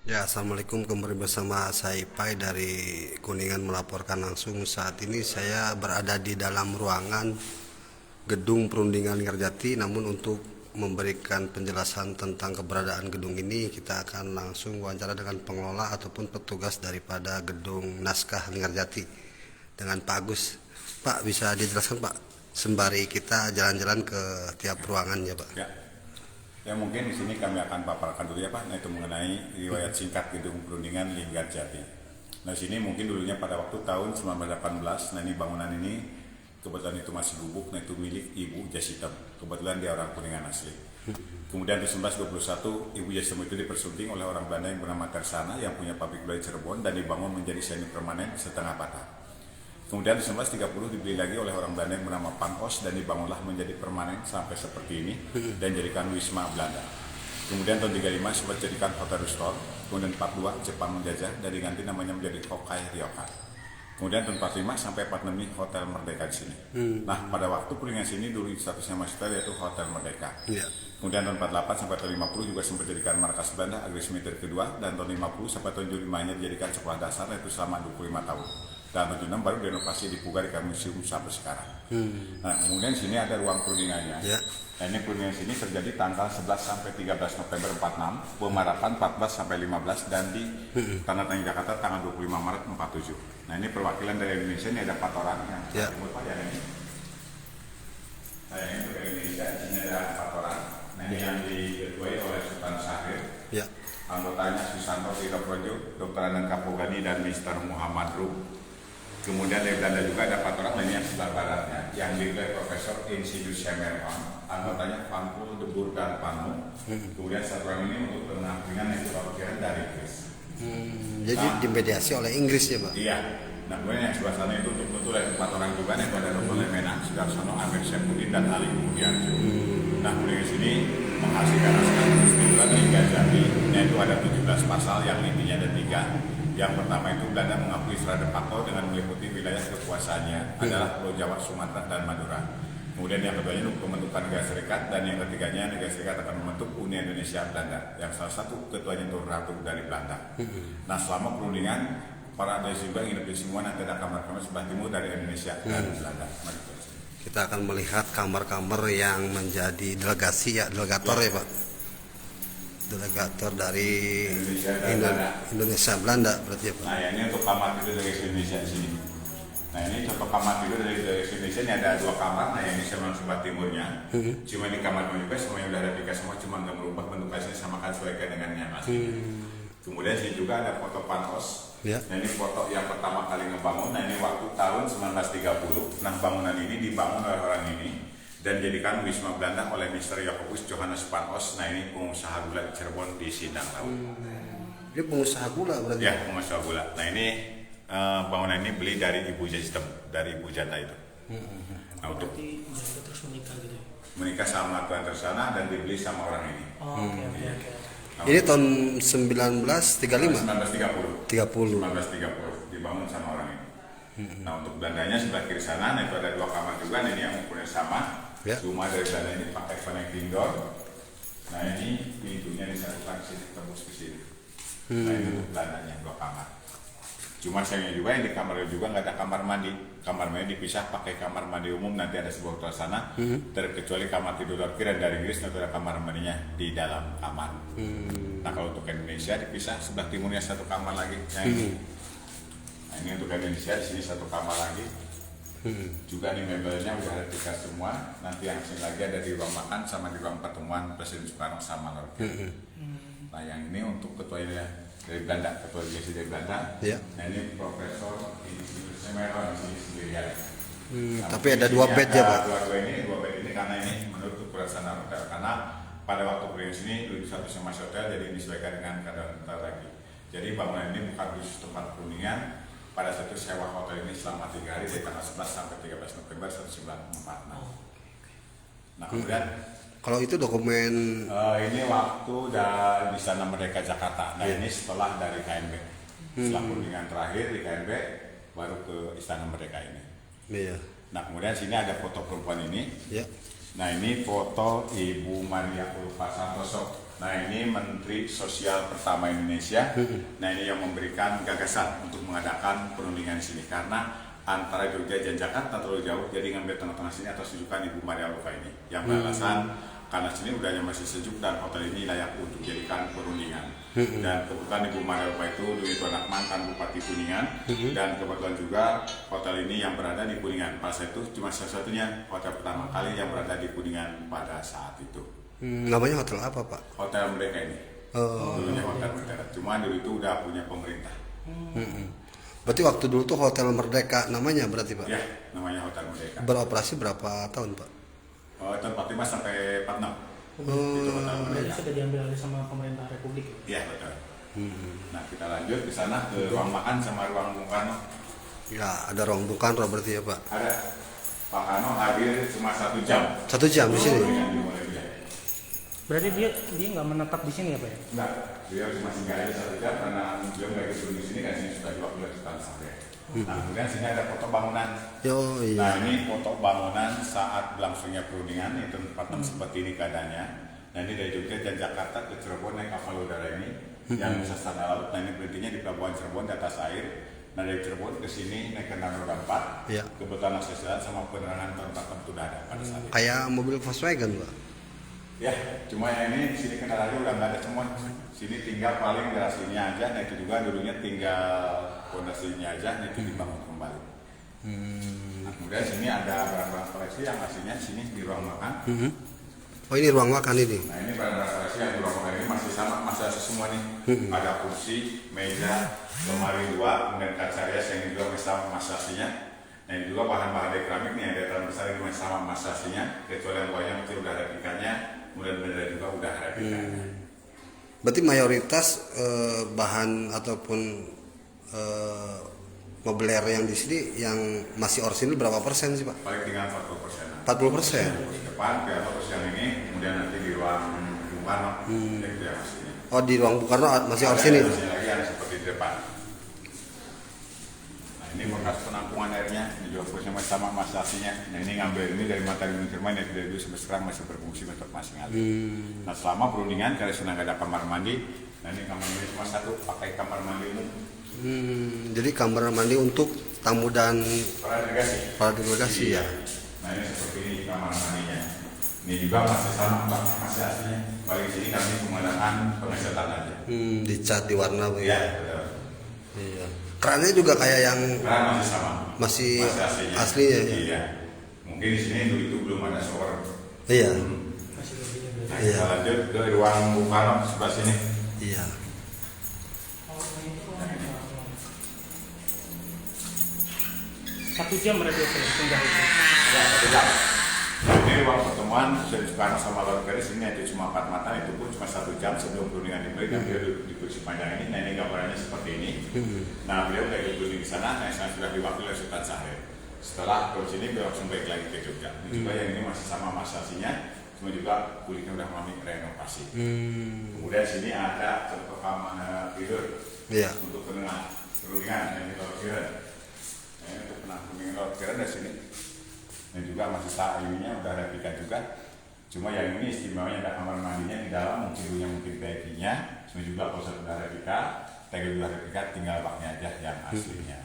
Ya, Assalamualaikum, kembali bersama saya Ipai dari Kuningan melaporkan langsung. Saat ini saya berada di dalam ruangan gedung perundingan Ngerjati. Namun untuk memberikan penjelasan tentang keberadaan gedung ini, kita akan langsung wawancara dengan pengelola ataupun petugas daripada gedung Naskah Ngerjati dengan Pak Agus. Pak, bisa dijelaskan Pak, sembari kita jalan-jalan ke tiap ruangannya Pak. Ya mungkin di sini kami akan paparkan dulu ya Pak, nah itu mengenai riwayat singkat gedung perundingan Linggarjati. Nah sini mungkin dulunya pada waktu tahun 1918, nah ini bangunan ini kebetulan itu masih gubuk, nah itu milik Ibu Jasitem. Kebetulan dia orang Kuningan asli. Kemudian di 1921 Ibu Jasitem itu dipersunting oleh orang Belanda yang bernama Tersana yang punya pabrik gula di Cirebon dan dibangun menjadi semi permanen setengah patah. Kemudian di 1930 dibeli lagi oleh orang Belanda yang bernama Pangkos dan dibangunlah menjadi permanen sampai seperti ini dan jadikan Wisma Belanda. Kemudian tahun 35 sempat jadikan Hotel Restore, kemudian 42 Jepang menjajah dan diganti namanya menjadi Tokai Ryokan. Kemudian tahun 45 sampai 46 ini Hotel Merdeka di sini. Nah pada waktu Kuningan sini dulu statusnya masih yaitu Hotel Merdeka. Kemudian tahun 48 sampai tahun 50 juga sempat dijadikan markas Belanda Agris Militer kedua, dan tahun 50 sampai tahun 75 nya dijadikan sekolah dasar, yaitu selama 25 tahun. Dan tahun 76 baru direnovasi dipugar di museum sampai sekarang. Nah kemudian sini ada ruang perundingannya. Nah ini perundingan sini terjadi tanggal 11 sampai 13 November 46, pemarapan 14 sampai 15, dan di Tanah Tangi Jakarta tanggal 25 Maret 47. Nah ini perwakilan dari Indonesia, ini ada 4 orang yang timur Pak ya ini. Nah ini dari Indonesia, di sini ada 4 orang. Nah ini yang diketuai oleh Sultan Syahrir. Anggotanya Susanto Tiro Projo, Dr. Anand Kapogani, dan Mr. Muhammad Rum. Kemudian dari Belanda juga ada 4 orang lainnya yang sebelah baratnya, yang diketuai Profesor Insidious Semerman, anggotanya Van Poel, De Boer, dan Panu. Kemudian satu orang ini untuk penampilan yang perwakilan dari Inggris. Jadi dimediasi oleh Inggris ya Pak? Iya. Nah kemudian yang sebelah sana itu untuk betul ada 4 orang juga, yaitu ada Dr. Lemena, Sudarsono, Amir Syafudin, dan Ali Mudianjo. Nah kemudian di sini menghasilkan naskah kesimpulan Linggarjati, yaitu ada 17 pasal yang intinya ada 3. Yang pertama itu Belanda mengakui secara de facto dengan meliputi wilayah kekuasaannya adalah Pulau Jawa, Sumatera, dan Madura. Kemudian yang keduanya untuk pembentukan negara serikat, dan yang ketiganya negara serikat akan membentuk Uni Indonesia Belanda, yang salah satu ketuanya Tun Ratu dari Belanda. Nah selama perundingan para delegasi juga nginep di semua, nanti ada kamar-kamar sebelah timur dari Indonesia dan Belanda. Kita akan melihat kamar-kamar yang menjadi delegasi ya, delegator ya Pak. Delegator dari Indonesia Belanda berarti ya Pak. Nah ini untuk kamar tidur dari Indonesia di sini. Nah ini contoh kamar tidur dari Indonesia, ini ada 2 kamar. Nah yang ini sebelah timurnya. Cuma ini kamar juga semuanya udah replika semua, cuma nggak merubah bentuk asli, sama kan sesuaikan dengan yang asli. Kemudian sini juga ada foto Panos. Nah ini foto yang pertama kali ngebangun. Nah ini waktu tahun 1930. Nah bangunan ini dibangun oleh orang ini dan dijadikan Wisma Belanda oleh Mr. Jacobus Johannes Panos. Nah ini pengusaha gula di Cirebon di Sindang Laut. Dia pengusaha gula berarti? Ya, pengusaha gula. Nah ini bangunan ini beli dari Ibu Jasitem, dari Ibu Jata itu. Nah untuk terus menikah gitu ya? Menikah sama Tuan Tersana dan dibeli sama orang ini. Oke. Ini tahun 1935? 1930. 1930 dibangun sama orang ini. Nah untuk Belandanya sebelah kiri sana, nah itu ada 2 kamar juga. Nah ini yang ukurannya sama. Cuma dari Belanda ini pakai connecting door. Nah ini pintunya disatukan ke sini, tembus ke sini. Nah ini untuk Belandanya 2 kamar. Cuma sayangnya juga yang di kamar juga nggak ada kamar mandi. Kamar mandi dipisah pakai kamar mandi umum, nanti ada sebuah hotel sana. Terkecuali kamar tidur kiri dari Inggris, nanti ada kamar mandinya di dalam kamar. Nah kalau untuk Indonesia dipisah, sebelah timurnya 1 kamar lagi. Nah ini untuk Indonesia di sini 1 kamar lagi. Juga nih mebelnya udah replika semua. Nanti yang sini lagi ada di ruang makan sama di ruang pertemuan Presiden Soekarno sama Lord. Nah yang ini untuk ketuanya dari Belanda, ketua delegasi dari Belanda. Nah ini Profesor Semerman di sini sendirian. Tapi ada 2 bed ya Pak? 2 bed ini karena ini menurut ukuran standar hotel, karena pada waktu beliau sini dulu statusnya masih hotel, jadi disesuaikan dengan keadaan hotel lagi. Jadi bangunan ini bukan khusus tempat perundingan. Pada saat itu sewa hotel ini selama 3 hari dari tanggal 11 sampai 13 November 1946. Nah kemudian kalau itu dokumen ini waktu di Istana Merdeka Jakarta. Nah ini setelah dari KNB. Setelah perundingan terakhir di KNB, baru ke Istana Merdeka ini. Nah kemudian sini ada foto perempuan ini. Nah ini foto Ibu Maria Ulfa Santoso. Nah ini Menteri Sosial pertama Indonesia. Nah ini yang memberikan gagasan untuk mengadakan perundingan di sini karena antara Jogja dan Jakarta terlalu jauh, jadi ngambil tengah-tengah sini atas rujukan Ibu Maria Luka ini yang beralasan karena sini udaranya masih sejuk dan hotel ini layak untuk dijadikan perundingan. Dan kebetulan Ibu Maria Luka itu dulu itu anak mantan Bupati Kuningan, dan kebetulan juga hotel ini yang berada di Kuningan. Pada saat itu cuma satu-satunya hotel pertama kali yang berada di Kuningan pada saat itu. Namanya hotel apa, Pak? Hotel Merdeka ini. Dulunya Hotel Merdeka, cuma dulu itu udah punya pemerintah. Berarti waktu dulu tuh Hotel Merdeka namanya berarti, Pak? Ya, namanya Hotel Merdeka. Beroperasi berapa tahun, Pak? Tahun 45 sampai 46. Itu Hotel Berarti Merdeka. sudah diambil alih sama pemerintah Republik ya? Iya, betul. Nah, kita lanjut ke sana ke ruang makan sama ruang Bung Karno. Ya, ada ruang Bung Karno berarti ya, Pak? Ada. Pak Karno hadir cuma 1 jam. 1 jam di sini? Dengan dimulai dia. Berarti dia nggak menetap di sini ya Pak ya? Enggak, dia cuma singgah aja 1 jam karena dia nggak ikut di sini kan sini sudah 20 tahun sampai. Nah, kemudian sini ada foto bangunan. Yo, iya. Nah, ini foto bangunan saat berlangsungnya perundingan, itu tempat seperti ini keadaannya. Nah, ini dari Jogja dan Jakarta ke Cirebon naik kapal udara ini yang bisa standar laut. Nah, ini berhentinya di Pelabuhan Cirebon di atas air. Nah, dari Cirebon ke sini naik kendaraan roda 4. Iya. Kebetulan akses jalan sama penerangan tahun tertentu sudah ada pada saat itu. Kayak mobil Volkswagen, Pak? Ya, cuma yang ini di sini kendaraannya udah nggak ada semua. Sini tinggal paling garasinya aja. Nah, itu juga dulunya tinggal fondasinya aja. Nah, itu dibangun kembali. Nah, kemudian sini ada barang-barang koleksi yang aslinya sini di ruang makan. Oh, ini ruang makan ini? Nah, ini barang-barang koleksi yang di ruang makan ini masih sama, masih ada semua nih. Ada kursi, meja, lemari 2, kemudian kaca rias yang juga masih sama masa aslinya. Nah, ini juga bahan-bahan dari keramik nih, ada terang besar ini masih sama masa aslinya. Kecuali yang bawahnya mungkin udah ada replikanya, kemudian benda juga udah ada replikanya. Berarti mayoritas bahan ataupun meubiler yang di sini yang masih orisinil berapa persen sih, Pak? Paling tinggal 40%. 40%? Di depan, piano terus yang ini, kemudian nanti di ruang Bung Karno, itu yang aslinya. Oh, di ruang Bung Karno masih orisinil? Ada lagi ada seperti di depan. Nah, ini bekas penampungan airnya, ini juga kursinya masih sama masih aslinya. Nah, ini ngambil ini dari mata gunung Ciremai yang dari dulu sampai sekarang masih berfungsi untuk masing ngalir. Nah, selama perundingan karena sudah nggak ada kamar mandi, nah ini kamar mandi cuma satu, pakai kamar mandi umum. Jadi kamar mandi untuk tamu dan Para delegasi ya? Nah, ini seperti ini kamar mandinya. Ini juga masih sama, Pak, masih aslinya. Paling sini kami menggunakan pengecatan aja. Dicat di warna Ya, ya? betul. Iya. Kerannya juga kayak yang Karena masih sama. masih aslinya. aslinya ya? Iya. Mungkin di sini dulu itu belum ada shower. Iya. Masih lebihnya berarti. Nah, Iya. kita lanjut ke ruang Bung Karno sebelah sini. Iya. Satu jam berarti ya singgah itu. Ya, 1 jam. Nah, ini ruang pertemuan Soekarno sama Laut Garis ini ada cuma 4 mata, itu pun cuma 1 jam sebelum perundingan dimulai. Dan beliau duduk di kursi panjang ini. Nah, ini gambarannya seperti ini. Nah, beliau kayak duduk di sana. Nah, saya sudah diwakili oleh Sultan Syahrir. Setelah ke sini beliau langsung balik lagi ke Jogja. Ini juga yang ini masih sama masasinya, cuma juga kulitnya udah mengalami renovasi. Kemudian sini ada contoh kamar tidur Iya. untuk penengah perundingan yang di Laut Kiran. Nah, ini untuk penengah perundingan Laut Kiran dari sini. Dan juga masih saat ininya udah ada replika juga. Cuma yang ini istimewanya ada kamar mandinya di dalam, mungkin dulunya mungkin VIP-nya. Cuma juga kalau sudah replika, tegel juga replika, tinggal baknya aja yang aslinya.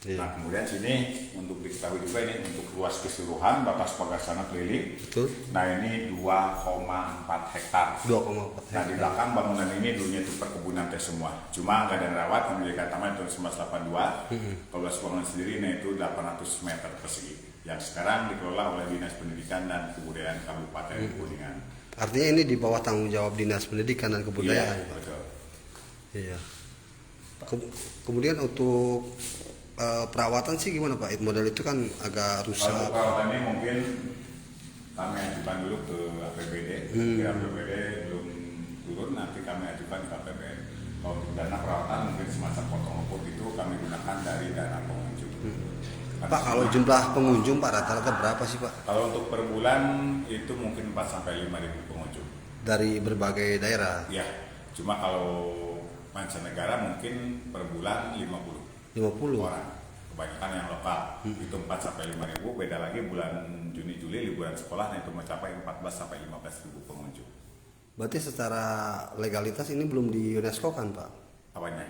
Iya. Nah, kemudian sini untuk diketahui juga ini untuk luas keseluruhan batas pagar sana keliling. Betul. Nah, ini 2,4 hektar. 2,4 Nah, di belakang bangunan ini dulunya itu perkebunan teh semua. Cuma nggak ada yang rawat, yang menjadi taman tahun 1982. Kalau bangunan sendiri, nah itu 800 meter persegi. Yang sekarang dikelola oleh Dinas Pendidikan dan Kebudayaan Kabupaten Kuningan. Artinya ini di bawah tanggung jawab Dinas Pendidikan dan Kebudayaan, Iya, Pak? betul. Iya. Kemudian untuk perawatan sih gimana, Pak? Model itu kan agak Kalau rusak. untuk perawatannya mungkin kami ajukan dulu ke APBD. Jika APBD belum turun, nanti kami ajukan ke APBN. Kalau untuk dana perawatan mungkin semacam potong rumput itu kami gunakan dari dana pengunjung. Pak, kalau jumlah pengunjung, Pak, rata-rata berapa sih, Pak? Kalau untuk per bulan itu mungkin 4 sampai 5 ribu pengunjung. Dari berbagai daerah? Ya, cuma kalau mancanegara mungkin per bulan 50 orang. Kebanyakan yang lokal itu 4 sampai 5 ribu. Beda lagi bulan Juni Juli liburan sekolah, nah itu mencapai 14 sampai 15 ribu pengunjung. Berarti secara legalitas ini belum di UNESCO kan Pak? Apanya?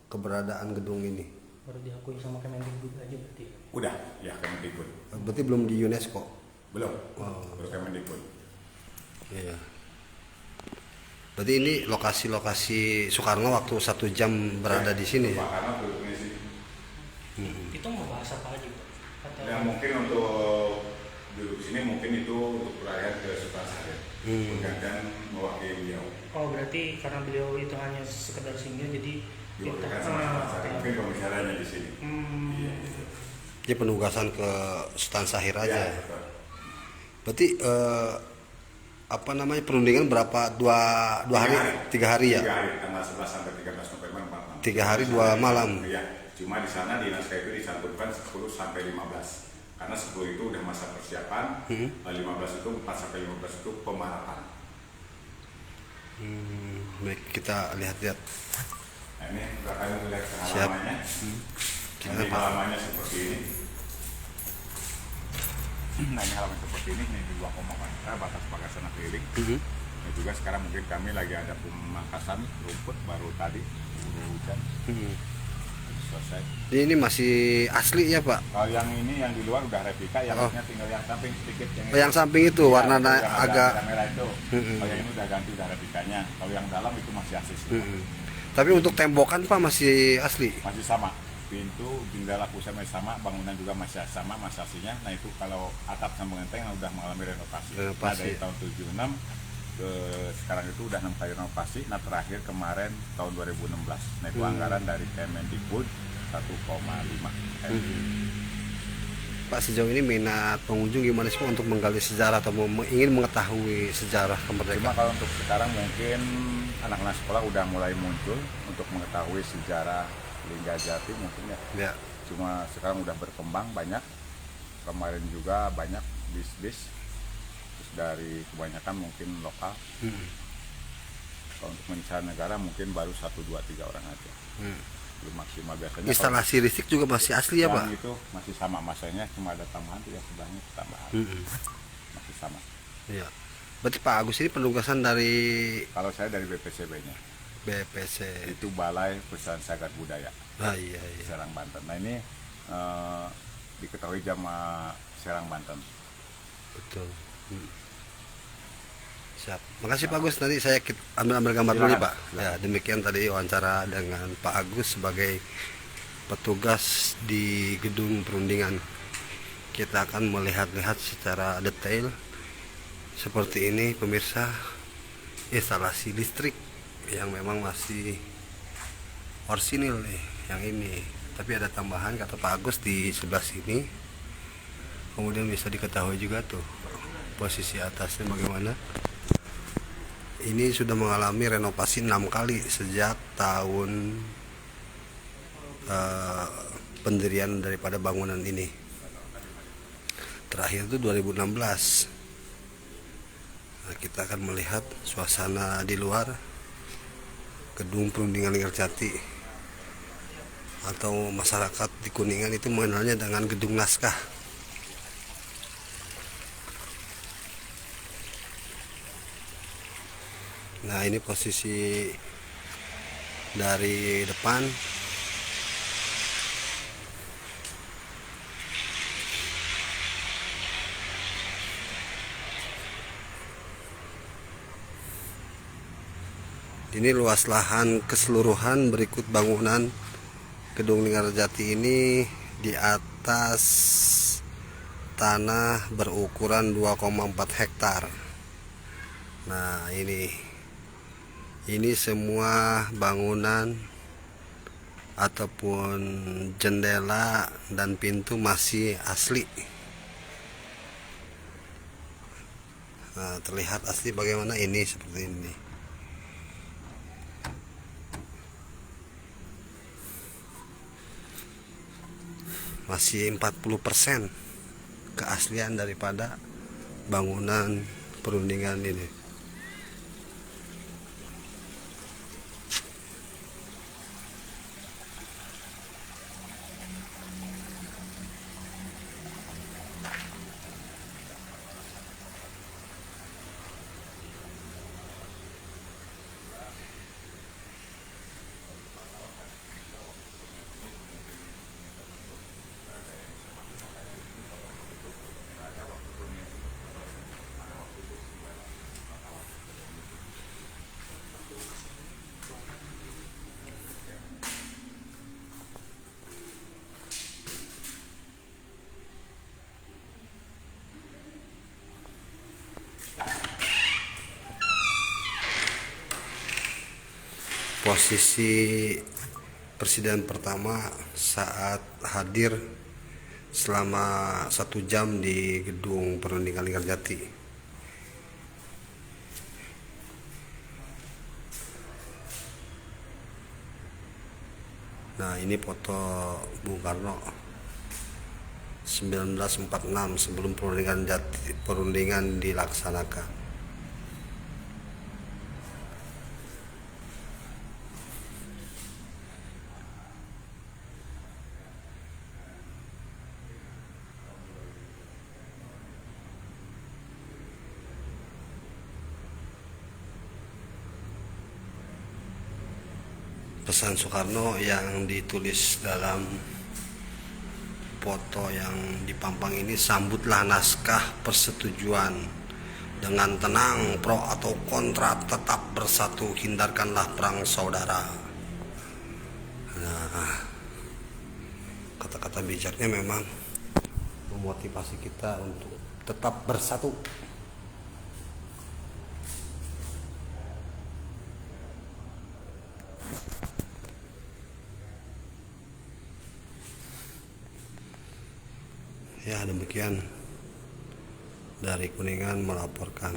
Keberadaan gedung ini. Baru diakui sama Kemendikbud aja berarti. Udah, ya Kemendikbud. Berarti belum di UNESCO. Belum. Baru Kemendikbud. Iya. Berarti ini lokasi Soekarno waktu 1 jam berada di sini ya? Pak Karno duduknya sini. Itu mau bahas apa aja Pak? Atau Ya mungkin untuk duduk sini mungkin itu untuk perayaan ke Sukarsari. Dan mewakili beliau. oh berarti karena beliau itu hanya sekedar singgah jadi Diwakilkan sama Sukarsari. Mungkin pembicaraannya di sini. Iya. Jadi penugasan ke Sultan Syahrir aja. Ya, betul. Berarti perundingan berapa? Dua hari? 3 hari ya? 3 hari, tanggal 11 sampai 13 November 46. 3 hari 2 malam. Iya. Cuma di sana di naskah itu disebutkan 10 sampai 15. Karena 10 itu udah masa persiapan, 15 itu 4 sampai 15 itu pemarapan. Baik, kita lihat-lihat. Nah, ini kami melihat ke Siap. halamannya. Kita Nanti Pak. halamannya seperti ini. Nah ini halaman seperti ini di 2,4 meter batas-batasan keliling. Ini juga sekarang mungkin kami lagi ada pemangkasan rumput baru tadi, hujan. Selesai. Ini masih asli ya Pak? Kalau yang ini yang di luar udah replika, yang Oh. lainnya tinggal yang samping sedikit. Yang samping itu Iya, warna itu yang agak. ada merah itu. Kalau yang ini udah ganti udah replikanya. Kalau yang dalam itu masih asli semua. Tapi untuk tembokan Pak masih asli. Masih sama. Pintu, jendela pusat masih sama, bangunan juga masih sama, masih aslinya. Nah itu kalau atap sama genteng udah mengalami renovasi. Nah, dari tahun 76 ke sekarang itu udah 6 kali renovasi. Nah terakhir kemarin tahun 2016. Nah itu anggaran dari Kemendikbud 1,5 M. Pak, sejauh ini minat pengunjung gimana sih Pak untuk menggali sejarah atau ingin mengetahui sejarah Cuma kemerdekaan? kalau untuk sekarang mungkin anak-anak sekolah udah mulai muncul untuk mengetahui sejarah Linggajati mungkin ya. Ya. Cuma sekarang udah berkembang banyak. Kemarin juga banyak bis-bis. Terus dari kebanyakan mungkin lokal. Kalau untuk mancanegara mungkin baru 1, 2, 3 orang aja. Belum maksimal biasanya. Instalasi listrik juga masih asli ya yang Pak? itu masih sama masanya, cuma ada tambahan tuh ya sebelahnya tambahan. Masih sama. Iya. Berarti Pak Agus ini penugasan dari Kalau saya dari BPCB-nya. BPC. Itu Balai Pusat Cagar Budaya Ah iya iya. Serang Banten. Nah ini diketahui sama Serang Banten. Betul. Siap. Makasih Pak Agus. Nanti saya ambil gambar dulu ya Pak. Ya, demikian tadi wawancara dengan Pak Agus sebagai petugas di gedung perundingan. Kita akan melihat-lihat secara detail seperti ini pemirsa, instalasi listrik yang memang masih orsinil nih yang ini. Tapi ada tambahan kata Pak Agus di sebelah sini. Kemudian bisa diketahui juga tuh posisi atasnya bagaimana. Ini sudah mengalami renovasi 6 kali sejak tahun pendirian daripada bangunan ini. Terakhir itu 2016. Nah, kita akan melihat suasana di luar gedung perundingan Linggajati, atau masyarakat di Kuningan itu mengenalnya dengan gedung naskah. Nah ini posisi dari depan. Ini luas lahan keseluruhan berikut bangunan gedung Linggajati ini di atas tanah berukuran 2,4 hektar. Nah ini semua bangunan ataupun jendela dan pintu masih asli. Nah, terlihat asli bagaimana ini seperti ini. Masih 40% keaslian daripada bangunan perundingan ini. posisi Presiden pertama saat hadir selama 1 jam di gedung perundingan Linggarjati. Nah, ini foto Bung Karno 1946 sebelum perundingan dilaksanakan. Pesan Soekarno yang ditulis dalam foto yang dipampang ini, sambutlah naskah persetujuan dengan tenang, pro atau kontra tetap bersatu, hindarkanlah perang saudara. Nah, kata-kata bijaknya memang memotivasi kita untuk tetap bersatu. Ya, demikian dari Kuningan melaporkan.